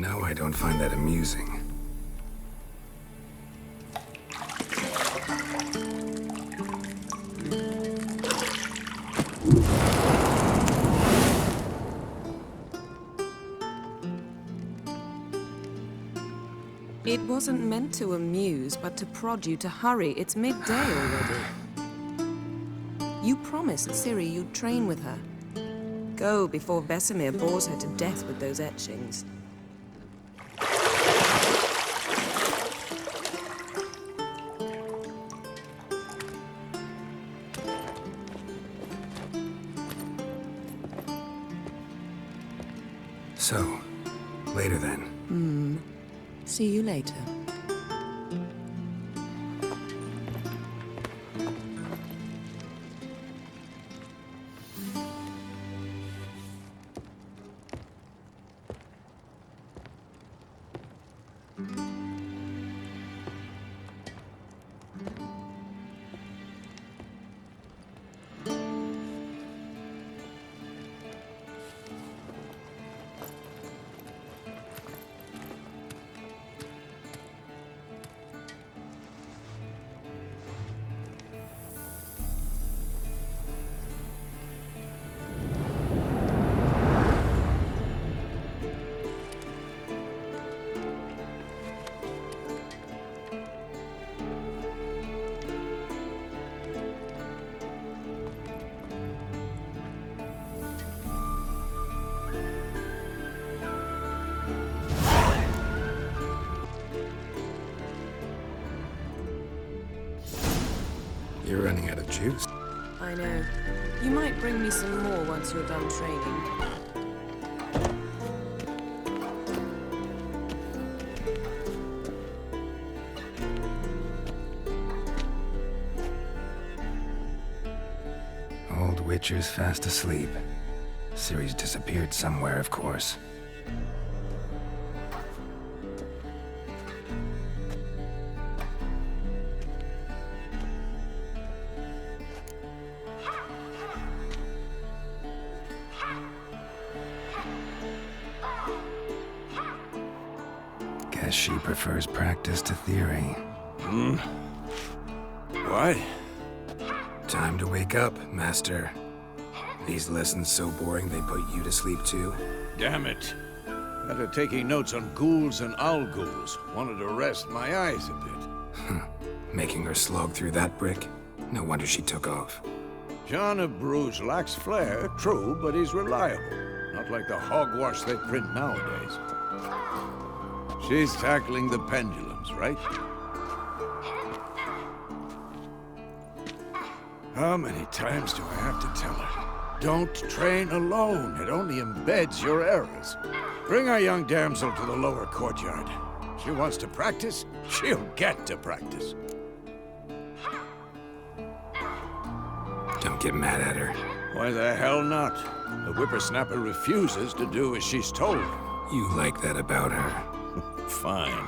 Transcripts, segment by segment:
No, I don't find that amusing. It wasn't meant to amuse, but to prod you to hurry. It's midday already. You promised Ciri you'd train with her. Go before Vesemir bores her to death with those etchings. So, later then. See you later. You're running out of juice. I know. You might bring me some more once you're done training. Old Witcher's fast asleep. Ciri's disappeared somewhere, of course. Guess she prefers practice to theory. What? Time to wake up, Master. These lessons so boring they put you to sleep too? Damn it. After taking notes on ghouls and owl ghouls, wanted to rest my eyes a bit. Making her slog through that brick? No wonder she took off. John of Bruges lacks flair, true, but he's reliable. Not like the hogwash they print nowadays. She's tackling the pendulums, right? How many times do I have to tell her? Don't train alone. It only embeds your errors. Bring our young damsel to the lower courtyard. She wants to practice, she'll get to practice. Don't get mad at her. Why the hell not? The whippersnapper refuses to do as she's told. You like that about her. Fine.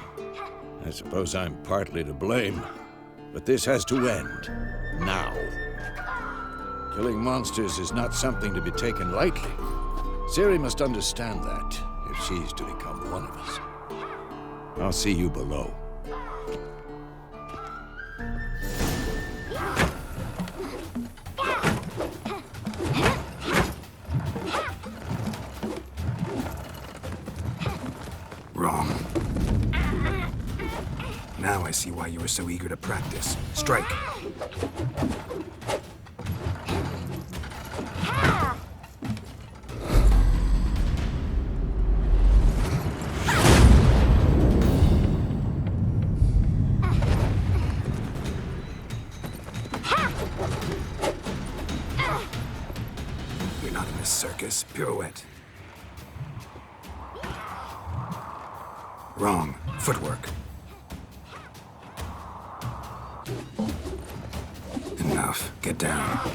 I suppose I'm partly to blame. But this has to end. Now. Killing monsters is not something to be taken lightly. Ciri must understand that, if she's to become one of us. I'll see you below. Wrong. Now I see why you were so eager to practice. Strike. You're not in this circus. Pirouette. Wrong. Footwork. Enough. Get down.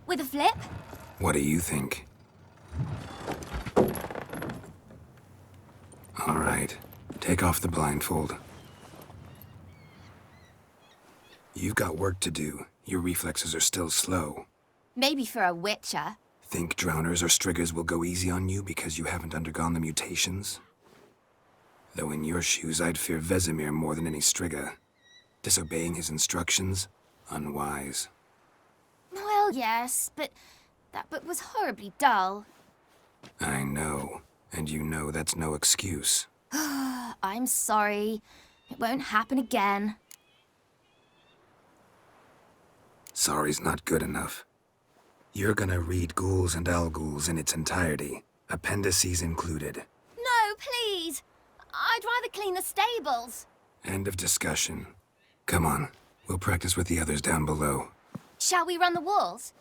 With a flip? What do you think? All right. Take off the blindfold. You've got work to do. Your reflexes are still slow. Maybe for a witcher. Think drowners or striggers will go easy on you because you haven't undergone the mutations? Though in your shoes, I'd fear Vesemir more than any strigger. Disobeying his instructions? Unwise. Well, yes, but that book was horribly dull. I know, and you know that's no excuse. I'm sorry. It won't happen again. Sorry's not good enough. You're gonna read Ghouls and Alghouls in its entirety, appendices included. No, please! I'd rather clean the stables. End of discussion. Come on, we'll practice with the others down below. Shall we run the walls?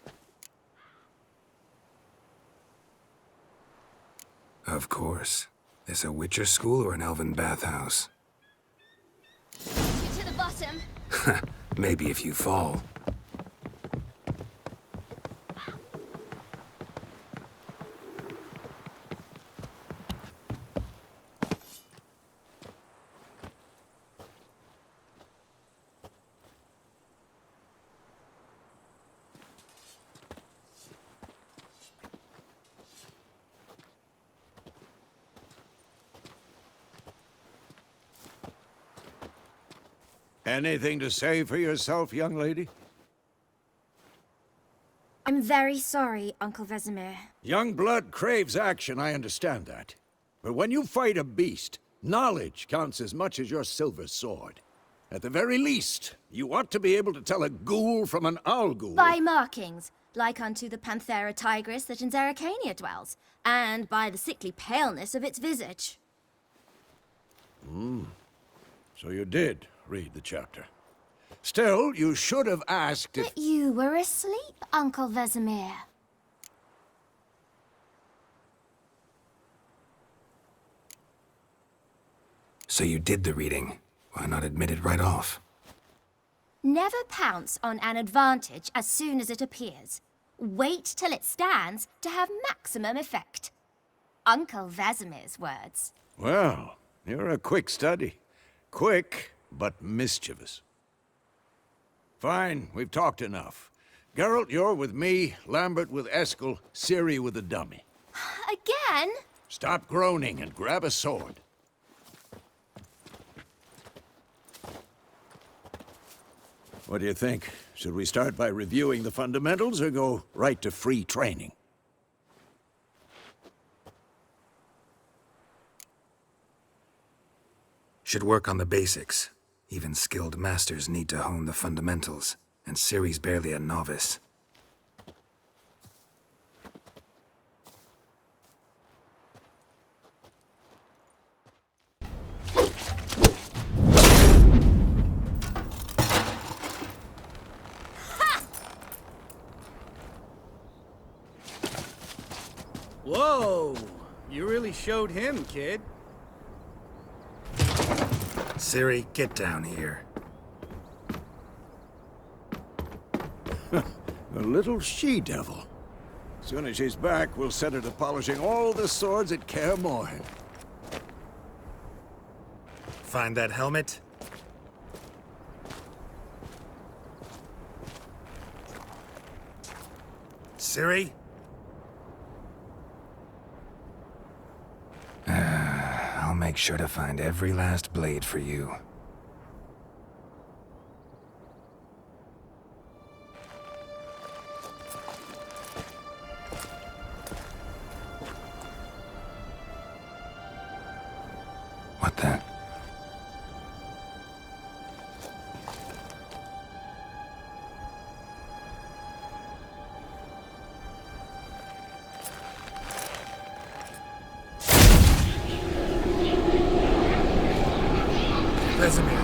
Of course. This a Witcher school or an elven bathhouse? To the bottom. Maybe if you fall. Anything to say for yourself, young lady? I'm very sorry, Uncle Vesemir. Young blood craves action, I understand that. But when you fight a beast, knowledge counts as much as your silver sword. At the very least, you ought to be able to tell a ghoul from an Alghoul. By markings, like unto the Panthera tigris that in Zerrikania dwells, and by the sickly paleness of its visage. So you did read the chapter. Still, you should have asked if... But you were asleep, Uncle Vesemir. So you did the reading. Why not admit it right off? Never pounce on an advantage as soon as it appears. Wait till it stands to have maximum effect. Uncle Vesemir's words. Well, you're a quick study. Quick, but mischievous. Fine, we've talked enough. Geralt, you're with me, Lambert with Eskel, Ciri with the dummy. Again? Stop groaning and grab a sword. What do you think? Should we start by reviewing the fundamentals or go right to free training? Should work on the basics. Even skilled masters need to hone the fundamentals, and Ciri's barely a novice. Whoa! You really showed him, kid. Ciri, get down here. A little she-devil. Soon as she's back, we'll set her to polishing all the swords at Kaer Morhen. Find that helmet? Ciri? I'll make sure to find every last blade for you. What the? Vesemir.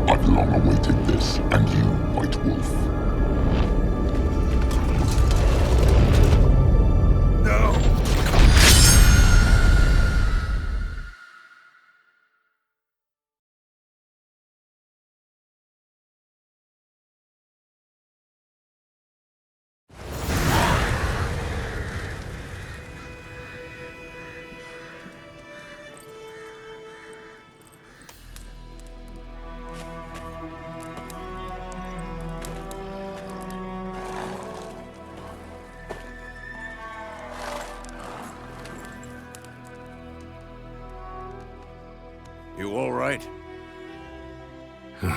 I've long awaited this, and you, White Wolf.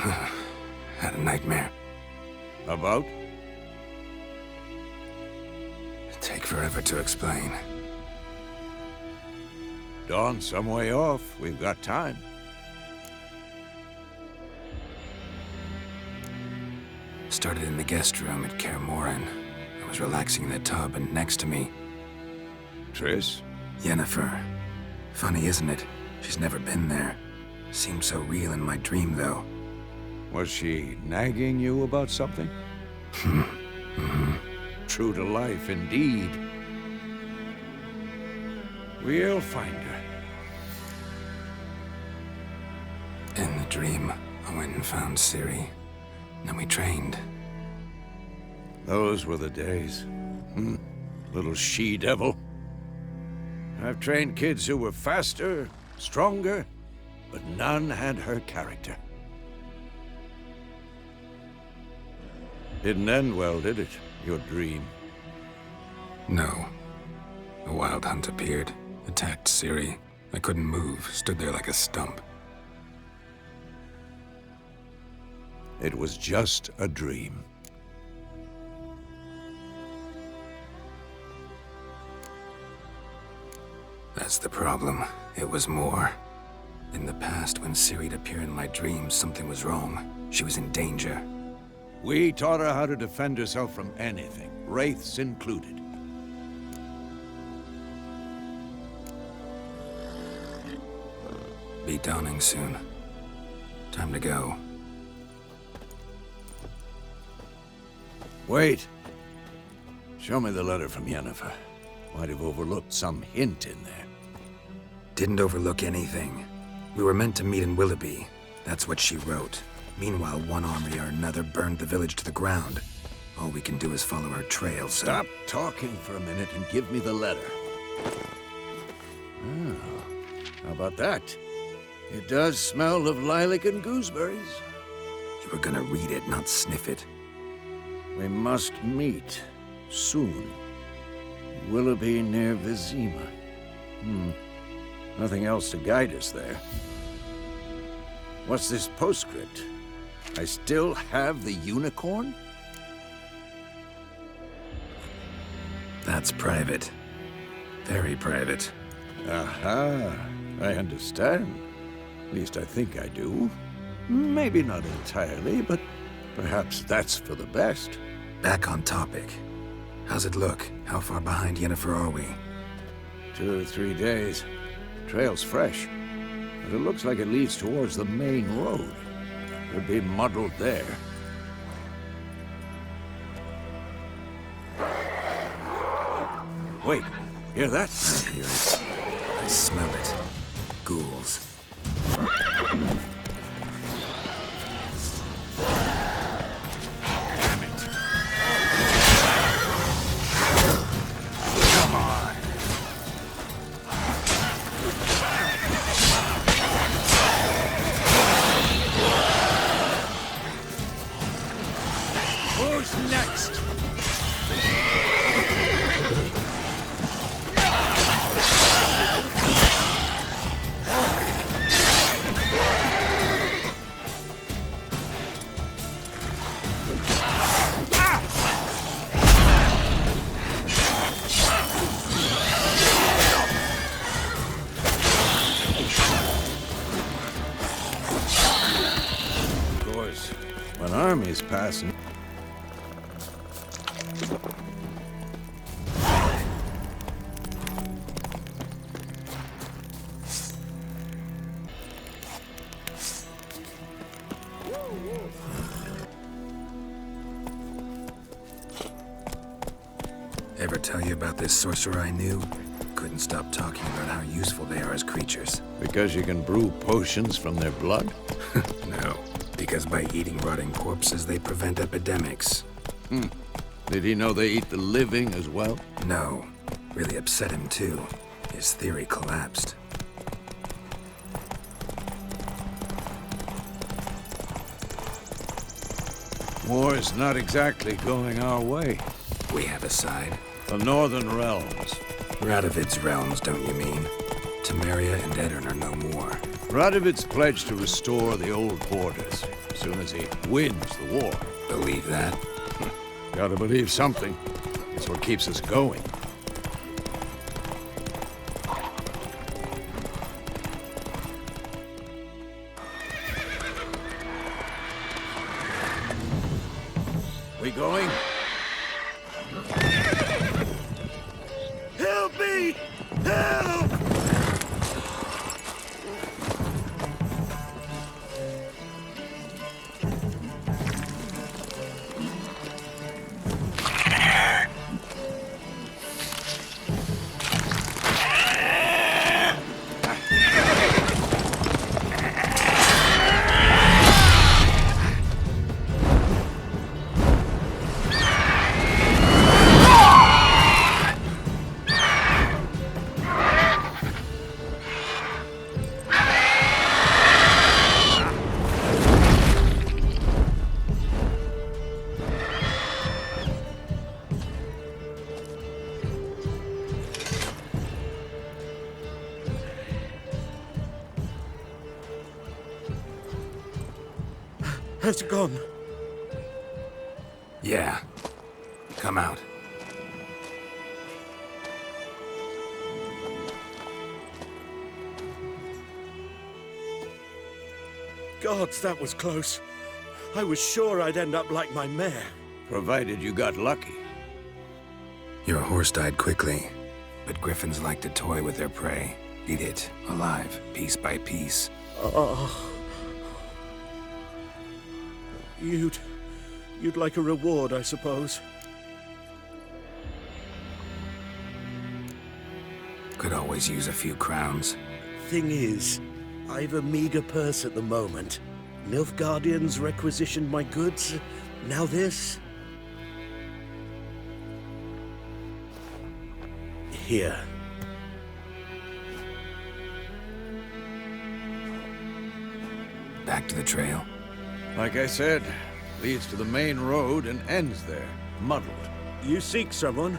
Had a nightmare. About? Take forever to explain. Dawn's some way off. We've got time. Started in the guest room at Kaer Morhen. I was relaxing in the tub, and next to me, Triss? Yennefer. Funny, isn't it? She's never been there. Seemed so real in my dream, though. Was she nagging you about something? True to life, indeed. We'll find her. In the dream, I went and found Ciri. Then we trained. Those were the days. Little she-devil. I've trained kids who were faster, stronger, but none had her character. Didn't end well, did it? Your dream? No. A wild hunt appeared, attacked Ciri. I couldn't move, stood there like a stump. It was just a dream. That's the problem. It was more. In the past, when Ciri'd appear in my dreams, something was wrong. She was in danger. We taught her how to defend herself from anything, wraiths included. Be dawning soon. Time to go. Wait. Show me the letter from Yennefer. Might have overlooked some hint in there. Didn't overlook anything. We were meant to meet in Willoughby. That's what she wrote. Meanwhile, one army or another burned the village to the ground. All we can do is follow her trail, so... Stop talking for a minute and give me the letter. Oh, how about that? It does smell of lilac and gooseberries. You were gonna read it, not sniff it. We must meet soon. Willoughby near Vizima. Nothing else to guide us there. What's this postscript? I still have the unicorn? That's private. Very private. Aha, I understand. At least I think I do. Maybe not entirely, but perhaps that's for the best. Back on topic. How's it look? How far behind Yennefer are we? 2 or 3 days. Trail's fresh, but it looks like it leads towards the main road. Could be muddled there. Wait, hear that? I hear it. I smell it. Ghouls. Damn it. Come on. Who's next? Of course, when armies passing. Ever tell you about this sorcerer I knew? Couldn't stop talking about how useful they are as creatures. Because you can brew potions from their blood? No, because by eating rotting corpses, they prevent epidemics. Did he know they eat the living as well? No, really upset him too. His theory collapsed. War's not exactly going our way. We have a side. The Northern Realms. Radovid's realms, don't you mean? Temeria and Edirn are no more. Radovid's pledged to restore the old borders. as soon as he wins the war. Believe that? Gotta believe something. It's what keeps us going. We going? Help me! Help! Has it gone? Yeah. Come out. Gods, that was close. I was sure I'd end up like my mare. Provided you got lucky. Your horse died quickly, but griffins like to toy with their prey. Eat it, alive, piece by piece. Oh. You'd like a reward, I suppose. Could always use a few crowns. Thing is, I've a meager purse at the moment. Nilfgaardians requisitioned my goods. Now this. Here. Back to the trail. Like I said, leads to the main road and ends there, muddled. You seek someone?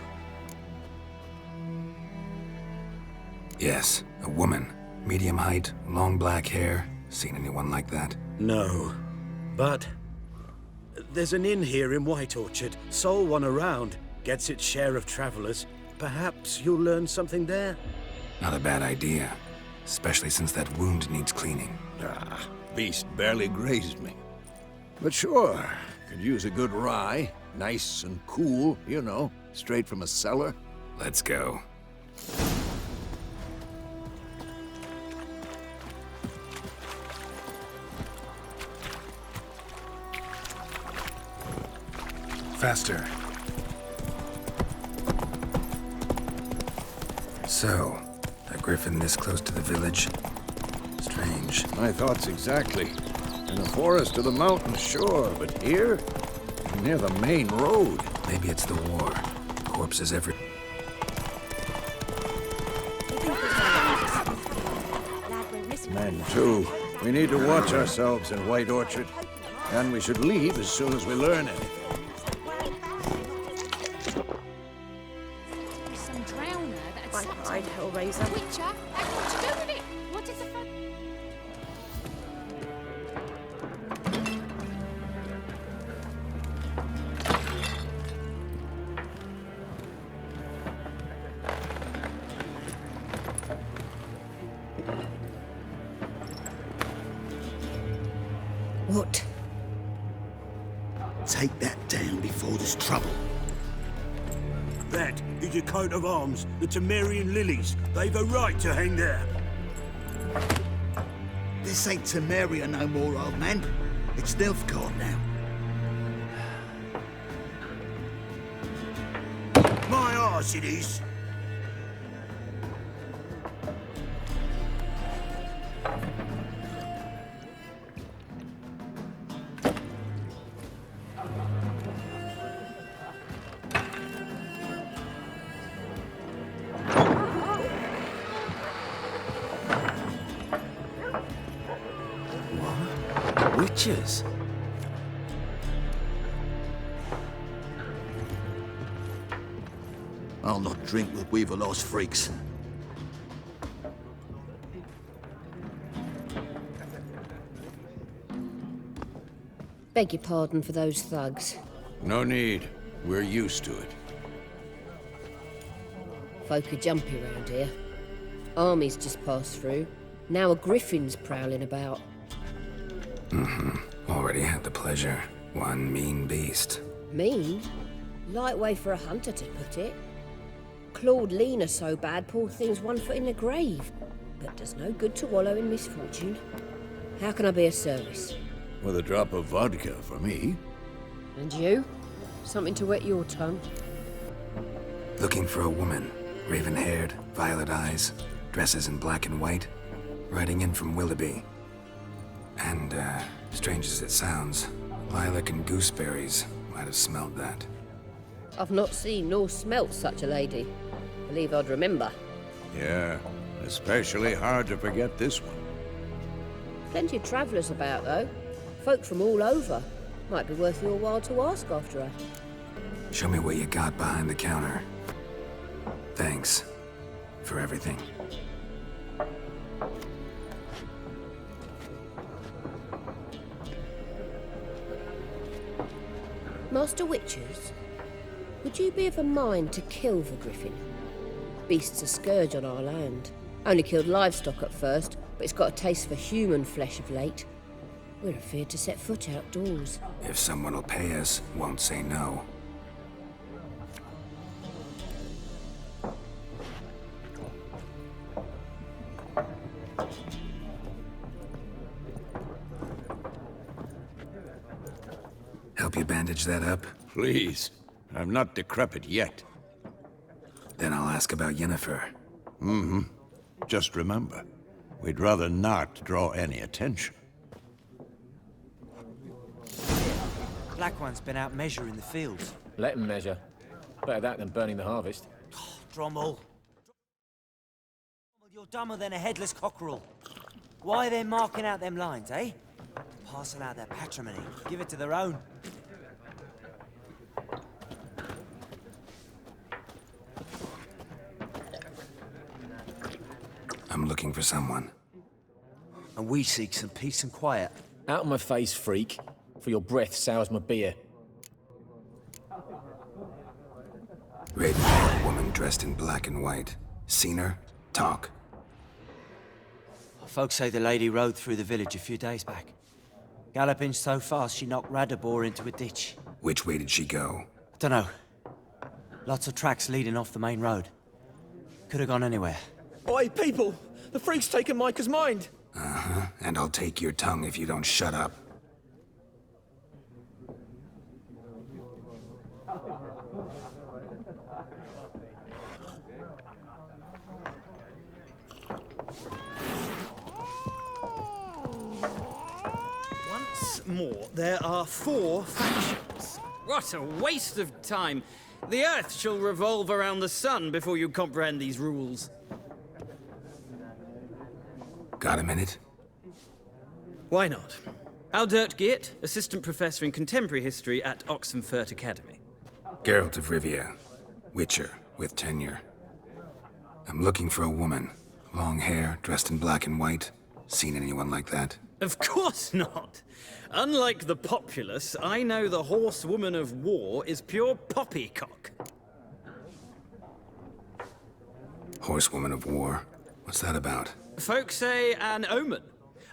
Yes, a woman. Medium height, long black hair. Seen anyone like that? No. But there's an inn here in White Orchard. Sole one around. Gets its share of travelers. Perhaps you'll learn something there? Not a bad idea. Especially since that wound needs cleaning. Ah, beast barely grazed me. But sure, could use a good rye. Nice and cool, you know, straight from a cellar. Let's go. Faster. So, a griffin this close to the village? Strange. My thoughts exactly. In the forest or the mountains, sure, but here? Near the main road. Maybe it's the war. Corpses every... Men, too. We need to watch ourselves in White Orchard. And we should leave as soon as we learn anything. Some drowner that's Bye, Hellraiser. Witcher, and what to do with it? What is the fun? What? Take that down before there's trouble. That is a coat of arms, the Temerian lilies. They've a right to hang there. This ain't Temeria no more, old man. It's Nilfgaard now. My arse it is. Witches? I'll not drink with Weaverlost freaks. Beg your pardon for those thugs. No need. We're used to it. Folk are jumpy round here. Armies just passed through. Now a griffin's prowling about. Already had the pleasure. One mean beast. Mean? Light way for a hunter to put it. Clawed Lena so bad, poor thing's 1 foot in the grave. But does no good to wallow in misfortune. How can I be of service? With a drop of vodka for me. And you? Something to wet your tongue? Looking for a woman. Raven-haired, violet eyes, dresses in black and white. Riding in from Willoughby. And, strange as it sounds, Lilac and Gooseberries might have smelled that. I've not seen nor smelt such a lady. Believe I'd remember. Yeah, especially hard to forget this one. Plenty of travellers about, though. Folk from all over. Might be worth your while to ask after her. Show me what you got behind the counter. Thanks for everything. Master Witchers, would you be of a mind to kill the griffin? Beast's a scourge on our land. Only killed livestock at first, but it's got a taste for human flesh of late. We're afeard to set foot outdoors. If someone will pay us, won't say no. Help you bandage that up? Please. I'm not decrepit yet. Then I'll ask about Yennefer. Just remember, we'd rather not draw any attention. Black One's been out measuring the fields. Let him measure. Better that than burning the harvest. Drommel. You're dumber than a headless cockerel. Why are they marking out them lines, eh? Passing out their patrimony. Give it to their own. I'm looking for someone. And we seek some peace and quiet. Out of my face, freak. For your breath sours my beer. Raven-haired woman dressed in black and white. Seen her? Talk. Folks say the lady rode through the village a few days back. Galloping so fast she knocked Radabor into a ditch. Which way did she go? Dunno. Lots of tracks leading off the main road. Could have gone anywhere. Oi, people! The freak's taken Micah's mind! And I'll take your tongue if you don't shut up. Once more, there are 4 factions. What a waste of time! The Earth shall revolve around the sun before you comprehend these rules. Got a minute? Why not? Aldert Geert, Assistant Professor in Contemporary History at Oxenfurt Academy. Geralt of Rivia. Witcher, with tenure. I'm looking for a woman. Long hair, dressed in black and white. Seen anyone like that? Of course not! Unlike the populace, I know the horsewoman of war is pure poppycock. Horsewoman of war? What's that about? Folks say an omen.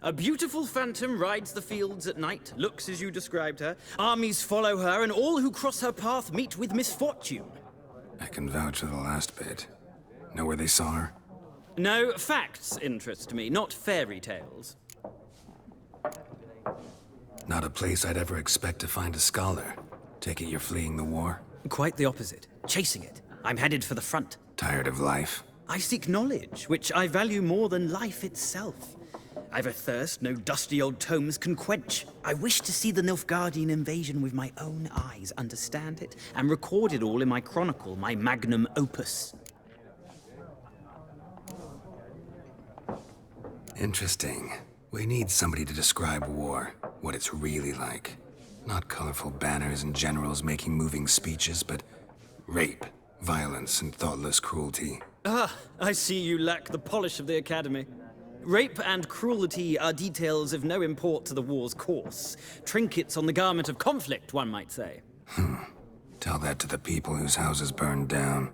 A beautiful phantom rides the fields at night, looks as you described her. Armies follow her, and all who cross her path meet with misfortune. I can vouch for the last bit. Know where they saw her? No, facts interest me, not fairy tales. Not a place I'd ever expect to find a scholar. Take it you're fleeing the war? Quite the opposite. Chasing it. I'm headed for the front. Tired of life? I seek knowledge, which I value more than life itself. I've a thirst no dusty old tomes can quench. I wish to see the Nilfgaardian invasion with my own eyes, understand it, and record it all in my chronicle, my magnum opus. Interesting. We need somebody to describe war, what it's really like. Not colorful banners and generals making moving speeches, but rape, violence, and thoughtless cruelty. Ah, I see you lack the polish of the Academy. Rape and cruelty are details of no import to the war's course. Trinkets on the garment of conflict, one might say. Tell that to the people whose houses burned down.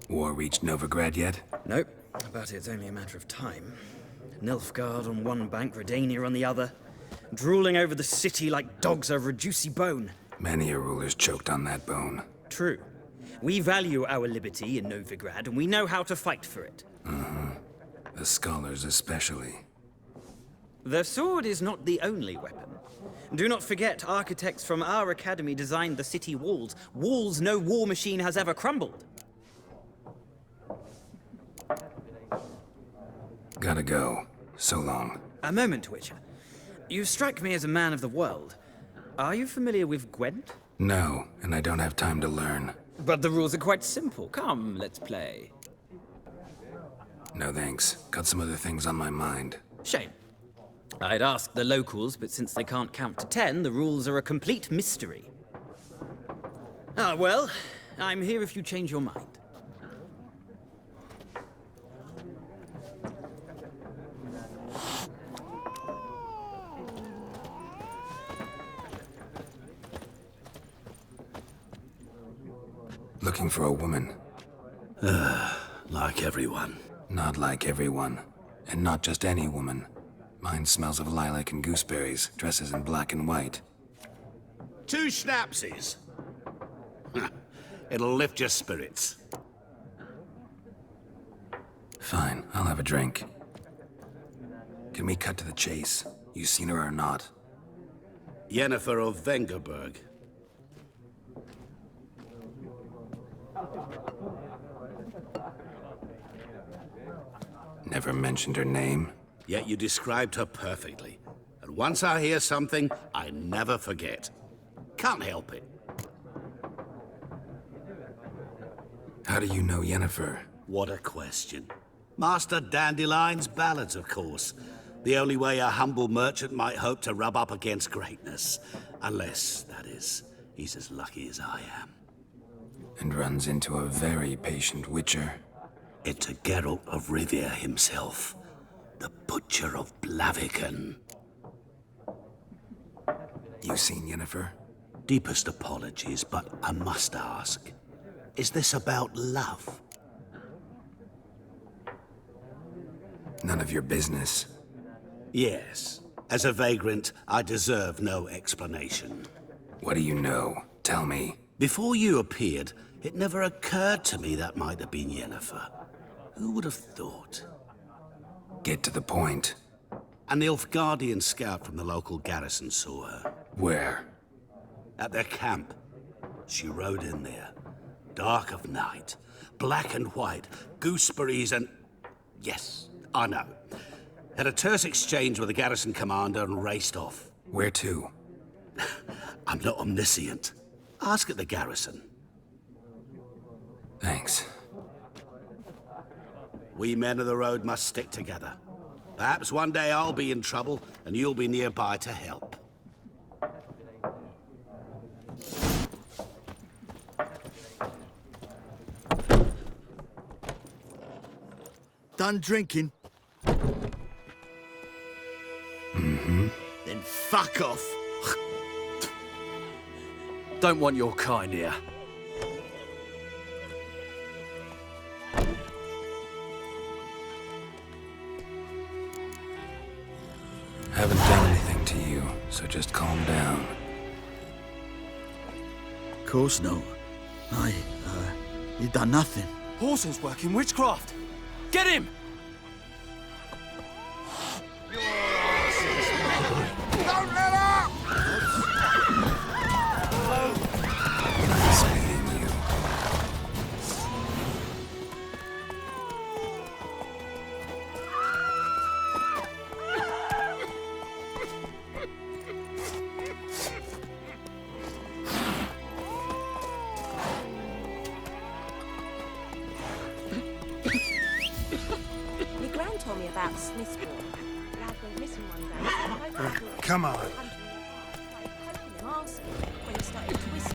War reached Novigrad yet? Nope, but it's only a matter of time. Nilfgaard on one bank, Redania on the other, drooling over the city like dogs over a juicy bone. Many a ruler's choked on that bone. True. We value our liberty in Novigrad, and we know how to fight for it. The scholars especially. The sword is not the only weapon. Do not forget, architects from our academy designed the city walls. Walls no war machine has ever crumbled. Gotta go. So long. A moment, Witcher. You strike me as a man of the world. Are you familiar with Gwent? No, and I don't have time to learn. But the rules are quite simple. Come, let's play. No thanks. Got some other things on my mind. Shame. I'd ask the locals, but since they can't count to 10, the rules are a complete mystery. Ah, well, I'm here if you change your mind. Looking for a woman. Like everyone. Not like everyone. And not just any woman. Mine smells of lilac and gooseberries, dresses in black and white. 2 schnapsies. It'll lift your spirits. Fine, I'll have a drink. Can we cut to the chase? You seen her or not? Yennefer of Vengerberg. Never mentioned her name. Yet you described her perfectly. And once I hear something, I never forget. Can't help it. How do you know Yennefer? What a question. Master Dandelion's ballads, of course. The only way a humble merchant might hope to rub up against greatness. Unless, that is, he's as lucky as I am. And runs into a very patient witcher. It's a Geralt of Rivia himself. The Butcher of Blaviken. You seen Yennefer? Deepest apologies, but I must ask. Is this about love? None of your business. Yes. As a vagrant, I deserve no explanation. What do you know? Tell me. Before you appeared, it never occurred to me that might have been Yennefer. Who would have thought? Get to the point. A Nilfgaardian scout from the local garrison saw her. Where? At their camp. She rode in there. Dark of night. Black and white. Gooseberries and... Yes, I know. Had a terse exchange with the garrison commander and raced off. Where to? I'm not omniscient. Ask at the garrison. Thanks. We men of the road must stick together. Perhaps one day I'll be in trouble and you'll be nearby to help. Done drinking? Mm-hmm. Then fuck off. Don't want your kind here. Haven't done anything to you, so just calm down. Of course not. You done nothing. Horton's working witchcraft. Get him! Don't let up! Slaying you. My gran told me about Smithsburg. Lad went missing one day. Come on. Hoping him, asking.